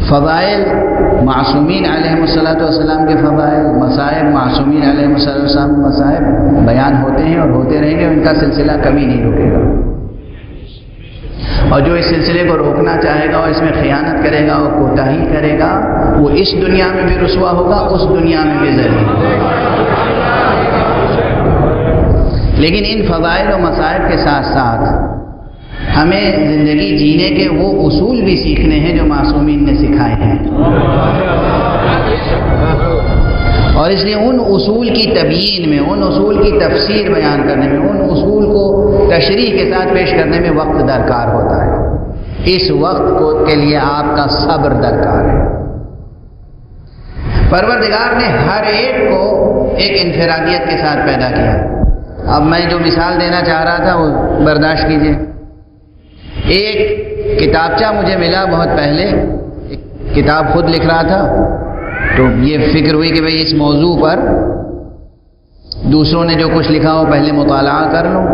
فضائل معصومین علیہ السلام کے فضائل، مصائب معصومین علیہ السلام کے مصائب بیان ہوتے ہیں اور ہوتے رہیں گے، ان کا سلسلہ کبھی نہیں رکے گا۔ اور جو اس سلسلے کو روکنا چاہے گا اور اس میں خیانت کرے گا اور کوتاہی کرے گا، وہ اس دنیا میں بھی رسوا ہوگا، اس دنیا میں بھی ذلیل ہوگا۔ لیکن ان فضائل و مصائب کے ساتھ ساتھ ہمیں زندگی جینے کے وہ اصول بھی سیکھنے ہیں جو معصومین نے سکھائے ہیں، اور اس لیے ان اصول کی تبیین میں، ان اصول کی تفسیر بیان کرنے میں، ان اصول کو تشریح کے ساتھ پیش کرنے میں وقت درکار ہوتا ہے۔ اس وقت کے لیے آپ کا صبر درکار ہے۔ پروردگار نے ہر ایک کو ایک انفرادیت کے ساتھ پیدا کیا۔ اب میں جو مثال دینا چاہ رہا تھا وہ برداشت کیجیے۔ ایک کتابچہ مجھے ملا بہت پہلے، ایک کتاب خود لکھ رہا تھا، تو یہ فکر ہوئی کہ بھئی اس موضوع پر دوسروں نے جو کچھ لکھا ہو پہلے مطالعہ کر لوں۔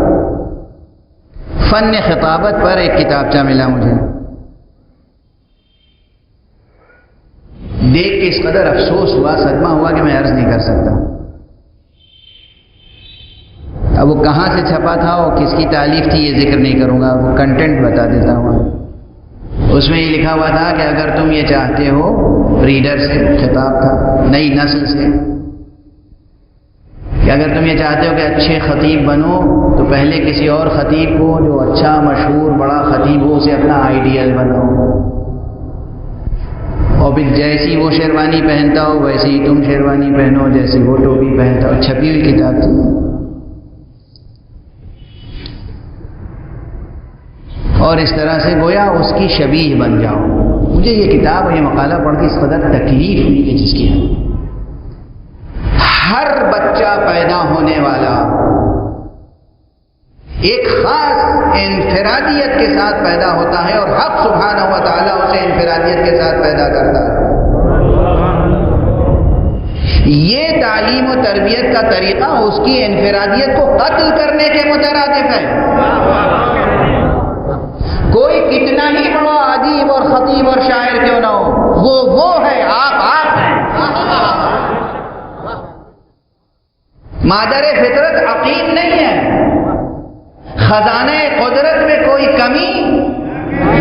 فن خطابت پر ایک کتابچہ ملا مجھے، دیکھ کے اس قدر افسوس ہوا، صدمہ ہوا کہ میں عرض نہیں کر سکتا۔ اب وہ کہاں سے چھپا تھا اور کس کی تالیف تھی یہ ذکر نہیں کروں گا، وہ کنٹینٹ بتا دیتا ہوں۔ اس میں یہ لکھا ہوا تھا کہ اگر تم یہ چاہتے ہو، ریڈر سے خطاب تھا، نئی نسل سے، کہ اگر تم یہ چاہتے ہو کہ اچھے خطیب بنو تو پہلے کسی اور خطیب کو جو اچھا مشہور بڑا خطیب ہو اسے اپنا آئیڈیل بناؤ، اور پھر جیسی وہ شیروانی پہنتا ہو ویسی ہی تم شیروانی پہنو، جیسی وہ ٹوپی پہنتا ہو۔ چھپی ہوئی کتاب تھی۔ اور اس طرح سے گویا اس کی شبیہ بن جاؤ۔ مجھے یہ کتاب اور یہ مقالہ پڑھ کے اس قدر تکلیف ہوئی کہ جس کی ہر بچہ پیدا ہونے والا ایک خاص انفرادیت کے ساتھ پیدا ہوتا ہے، اور حق سبحانہ و تعالیٰ اسے انفرادیت کے ساتھ پیدا کرتا ہے۔ یہ تعلیم و تربیت کا طریقہ اس کی انفرادیت کو قتل کرنے کے مترادف ہے۔ کوئی کتنا ہی بڑا ادیب اور خطیب اور شاعر کیوں نہ ہو، وہ ہے، آپ ہیں۔ مادر فطرت عقیم نہیں ہے، خزانہ قدرت میں کوئی کمی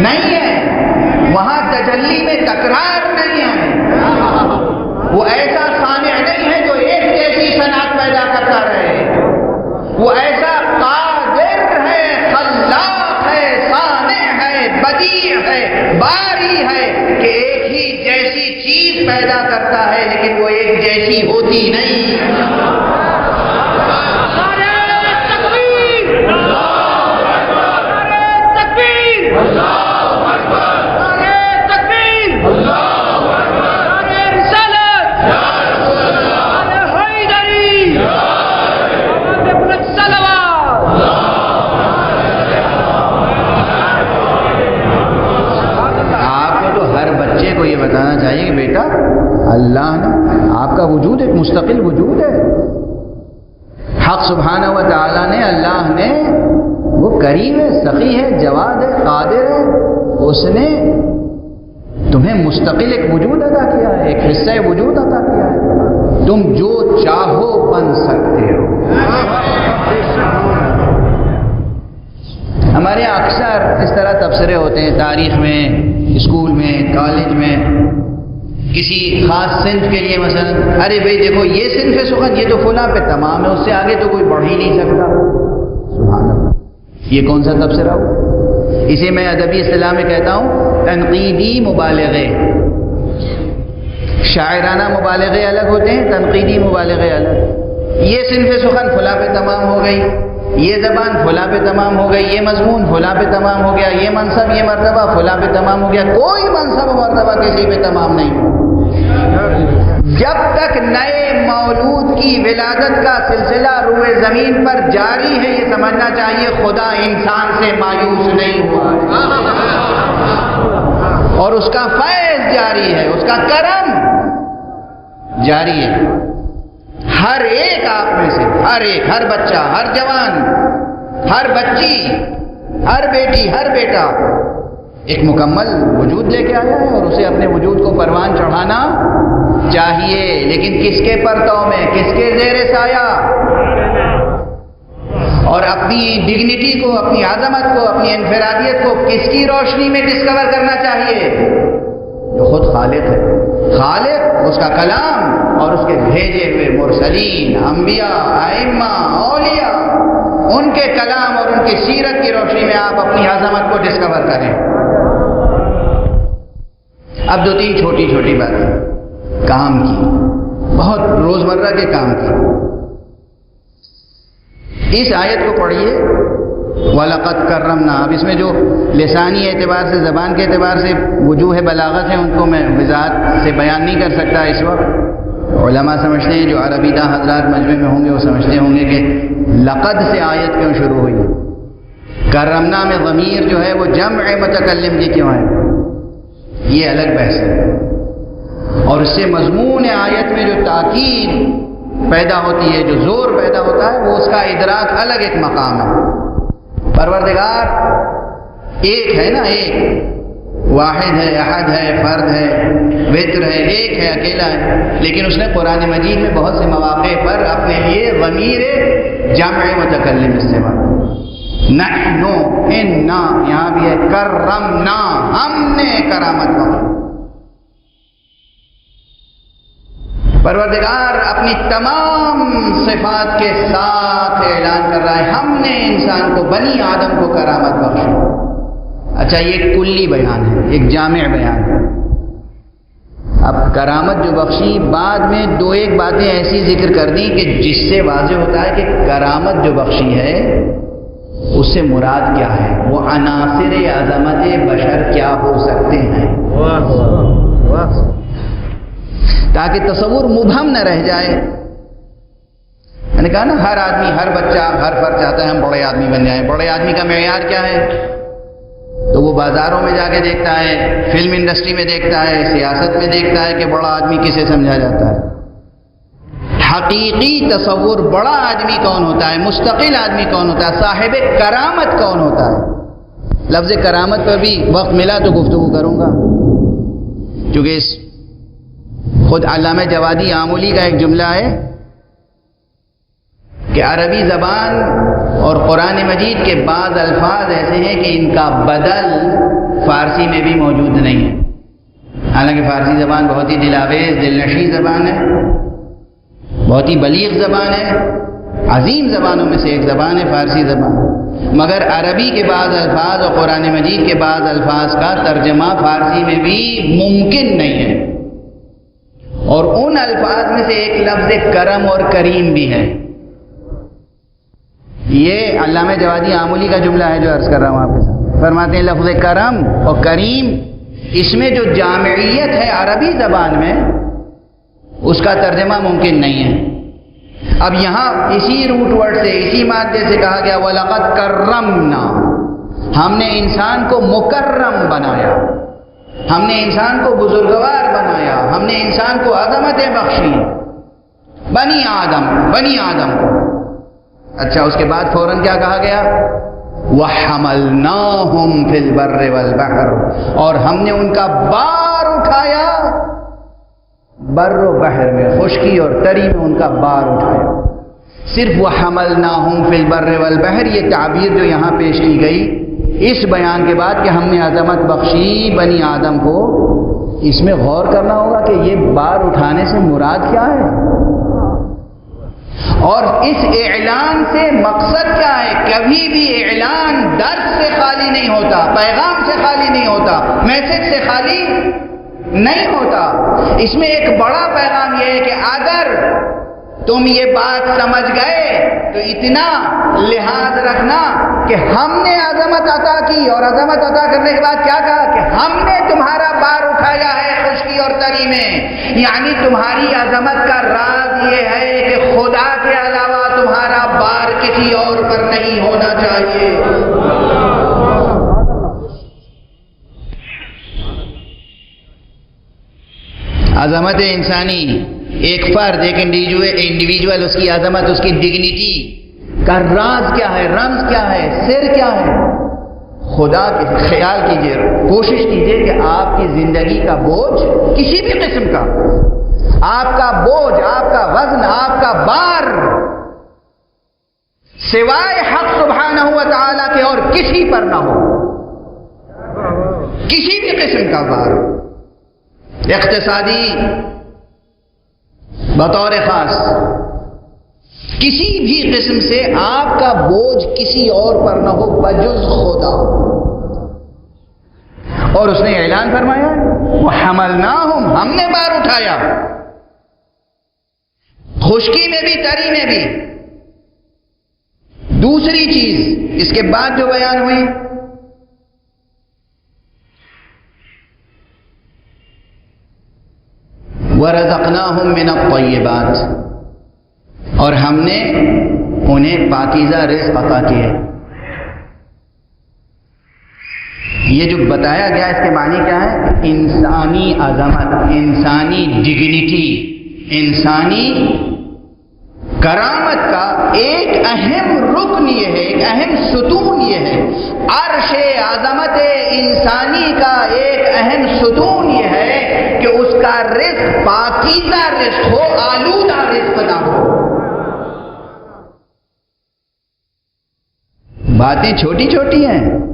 نہیں ہے، وہاں تجلی میں تکرار نہیں ہے، وہ ایسا صانع نہیں ہے جو ایک جیسی صنعت پیدا کرتا رہے، وہ ایسا قادر ہے، خلاق ہے، صانع ہے، بدیع ہے، باری ہے کہ ایک ہی جیسی چیز پیدا کرتا ہے لیکن وہ ایک جیسی ہوتی نہیں۔ یہ بتانا چاہیے کہ بیٹا اللہ نے آپ کا وجود ایک مستقل وجود ہے۔ حق سبحانہ و تعالیٰ نے، اللہ نے، وہ کریم ہے، سخی ہے، جواد ہے، قادر ہے، اس نے تمہیں مستقل ایک وجود عطا کیا ہے، ایک حصہ وجود عطا کیا ہے۔ تم جو چاہو بن سکتے ہو۔ ہمارے یہاں اکثر اس طرح تبصرے ہوتے ہیں تاریخ میں، اسکول میں، کالج میں، کسی خاص صنف کے لیے مثلا، ارے بھائی دیکھو یہ صنف سخن یہ تو فلاں پہ تمام ہے، اس سے آگے تو کوئی بڑھ ہی نہیں سکتا۔ سبحان اللہ، یہ کون سا تبصرہ ہو؟ اسے میں ادبی اصطلاح میں کہتا ہوں تنقیدی مبالغے۔ شاعرانہ مبالغے الگ ہوتے ہیں، تنقیدی مبالغے الگ۔ یہ صنف سخن فلاں پہ تمام ہو گئی، یہ زبان فلاں پہ تمام ہو گئی، یہ مضمون فلاں پہ تمام ہو گیا، یہ منصب یہ مرتبہ فلاں پہ تمام ہو گیا۔ کوئی منصب و مرتبہ کسی پہ تمام نہیں۔ جب تک نئے مولود کی ولادت کا سلسلہ روئے زمین پر جاری ہے، یہ سمجھنا چاہیے خدا انسان سے مایوس نہیں ہوا ہے، اور اس کا فیض جاری ہے، اس کا کرم جاری ہے۔ ہر ایک آپ میں سے، ہر ایک، ہر بچہ، ہر جوان، ہر بچی، ہر بیٹی، ہر بیٹا ایک مکمل وجود لے کے آیا ہے اور اسے اپنے وجود کو پروان چڑھانا چاہیے، لیکن کس کے پرتو میں، کس کے زیر سایہ، اور اپنی ڈگنیٹی کو، اپنی عظمت کو، اپنی انفرادیت کو کس کی روشنی میں ڈسکور کرنا چاہیے؟ جو خود خالق ہے، خالق، اس کا کلام اور اس کے بھیجے ہوئے مرسلین، انبیاء، ائمہ، اولیاء، ان کے کلام اور ان کی سیرت کی روشنی میں آپ اپنی عظمت کو ڈسکور کریں۔ اب 2-3 چھوٹی چھوٹی باتیں کام کی، بہت روزمرہ کے کام کی۔ اس آیت کو پڑھیے، وَلَقَدْ كَرَّمْنَا۔ اب اس میں جو لسانی اعتبار سے، زبان کے اعتبار سے وجوہ بلاغت ہیں، ان کو میں وضاحت سے بیان نہیں کر سکتا اس وقت۔ علماء سمجھتے ہیں، جو عربی داں حضرات مجمع میں ہوں گے وہ سمجھتے ہوں گے کہ لقد سے آیت کیوں شروع ہوئی، کرمنا میں ضمیر جو ہے وہ جمع متکلم کی کیوں ہے، یہ الگ بحث ہے۔ اور اس سے مضمون آیت میں جو تاکید پیدا ہوتی ہے، جو زور پیدا ہوتا ہے، وہ اس کا ادراک الگ ایک مقام ہے۔ پروردگار ایک ہے نا، ایک واحد ہے، احد ہے، فرد ہے، وتر ہے، ایک ہے، اکیلا ہے، لیکن اس نے قرآن مجید میں بہت سے مواقع پر اپنے لیے ضمیر جمع متکلم استعمال، نحنو، انا، یہاں بھی ہے کرمنا، ہم نے کرامت بخشی۔ پروردگار اپنی تمام صفات کے ساتھ اعلان کر رہا ہے، ہم نے انسان کو، بنی آدم کو کرامت بخشی۔ اچھا، یہ ایک کلی بیان ہے، ایک جامع بیان ہے۔ اب کرامت جو بخشی، بعد میں 2-1 باتیں ایسی ذکر کر دیں کہ جس سے واضح ہوتا ہے کہ کرامت جو بخشی ہے اس سے مراد کیا ہے، وہ عناصر عظمت بشر کیا ہو سکتے ہیں، تاکہ تصور مبہم نہ رہ جائے۔ میں نے کہا نا، ہر آدمی، ہر بچہ، ہر فرد چاہتا ہے ہم بڑے آدمی بن جائیں۔ بڑے آدمی کا معیار کیا ہے؟ تو وہ بازاروں میں جا کے دیکھتا ہے، فلم انڈسٹری میں دیکھتا ہے، سیاست میں دیکھتا ہے کہ بڑا آدمی کسے سمجھا جاتا ہے۔ حقیقی تصور بڑا آدمی کون ہوتا ہے، مستقل آدمی کون ہوتا ہے، صاحب کرامت کون ہوتا ہے۔ لفظ کرامت پر بھی وقت ملا تو گفتگو کروں گا، کیونکہ اس خود علامہ جوادی آمولی کا ایک جملہ ہے کہ عربی زبان اور قرآن مجید کے بعض الفاظ ایسے ہیں کہ ان کا بدل فارسی میں بھی موجود نہیں ہے۔ حالانکہ فارسی زبان بہت ہی دلاویز، دلنشیں زبان ہے، بہت ہی بلیغ زبان ہے، عظیم زبانوں میں سے ایک زبان ہے فارسی زبان، مگر عربی کے بعض الفاظ اور قرآن مجید کے بعض الفاظ کا ترجمہ فارسی میں بھی ممکن نہیں ہے۔ اور ان الفاظ میں سے ایک لفظ کرم اور کریم بھی ہے۔ یہ علامہ جوادی آمولی کا جملہ ہے جو عرض کر رہا ہوں آپ کے ساتھ۔ فرماتے ہیں لفظ کرم اور کریم، اس میں جو جامعیت ہے عربی زبان میں، اس کا ترجمہ ممکن نہیں ہے۔ اب یہاں اسی روٹ ورڈ سے، اسی مادے سے کہا گیا وَلَقَدْ كَرَّمْنَا، ہم نے انسان کو مکرم بنایا، ہم نے انسان کو بزرگوار بنایا، ہم نے انسان کو عظمتیں بخشی، بنی آدم کو۔ اچھا، اس کے بعد فوراً کیا کہا گیا؟ وَحَمَلْنَاهُمْ فِي الْبَرِّ وَالْبَحْرِ، اور ہم نے ان کا بار اٹھایا، بر و بحر میں، خشکی اور تری میں ان کا بار اٹھایا۔ صرف وَحَمَلْنَاهُمْ فِي الْبَرِّ وَالْبَحْرِ، یہ تعبیر جو یہاں پیش کی گئی اس بیان کے بعد کہ ہم نے عظمت بخشی بنی آدم کو، اس میں غور کرنا ہوگا کہ یہ بار اٹھانے سے مراد کیا ہے، اور اس اعلان سے مقصد کیا ہے۔ کبھی بھی اعلان درس سے خالی نہیں ہوتا، پیغام سے خالی نہیں ہوتا، میسج سے خالی نہیں ہوتا۔ اس میں ایک بڑا پیغام یہ ہے کہ اگر تم یہ بات سمجھ گئے تو اتنا لحاظ رکھنا کہ ہم نے عظمت عطا کی، اور عظمت عطا کرنے کے بعد کیا کہا کہ ہم نے تمہارا بار اٹھایا ہے خشکی اور تری میں، یعنی تمہاری عظمت کا راز یہ ہے کہ خدا کے علاوہ تمہارا بار کسی اور پر نہیں ہونا چاہیے۔ عظمت انسانی، ایک فرد، ایک انڈیویجول، اس کی عظمت، اس کی ڈگنیٹی کا راز کیا ہے، رمز کیا ہے، سر کیا ہے؟ خدا کے خیال کیجیے، کوشش کیجیے کہ آپ کی زندگی کا بوجھ کسی بھی قسم کا، آپ کا بوجھ، آپ کا وزن، آپ کا بار سوائے حق سبحانہ و تعالی کے اور کسی پر نہ ہو، کسی بھی قسم کا بار، اقتصادی بطور خاص کسی بھی قسم سے آپ کا بوجھ کسی اور پر نہ ہو بجز خدا۔ اور اس نے اعلان فرمایا وَحَمَلْنَاهُمْ، ہم نے بار اٹھایا، خشکی میں بھی تری میں بھی۔ دوسری چیز اس کے بعد جو بیان ہوئی، وَرَزَقْنَاهُمْ مِنَ الطَّيِّبَاتِ، اور ہم نے انہیں پاکیزہ رزق عطا کیے۔ یہ جو بتایا گیا اس کے معنی کیا ہے؟ انسانی عظمت، انسانی ڈگنیٹی، انسانی کرامت کا ایک اہم رکن یہ ہے، ایک اہم ستون یہ ہے، عرش عظمت انسانی کا ایک اہم ستون یہ ہے کہ اس کا رزق پاکیزہ رزق ہو، آلودہ رزق نہ ہو۔ باتیں چھوٹی چھوٹی ہیں،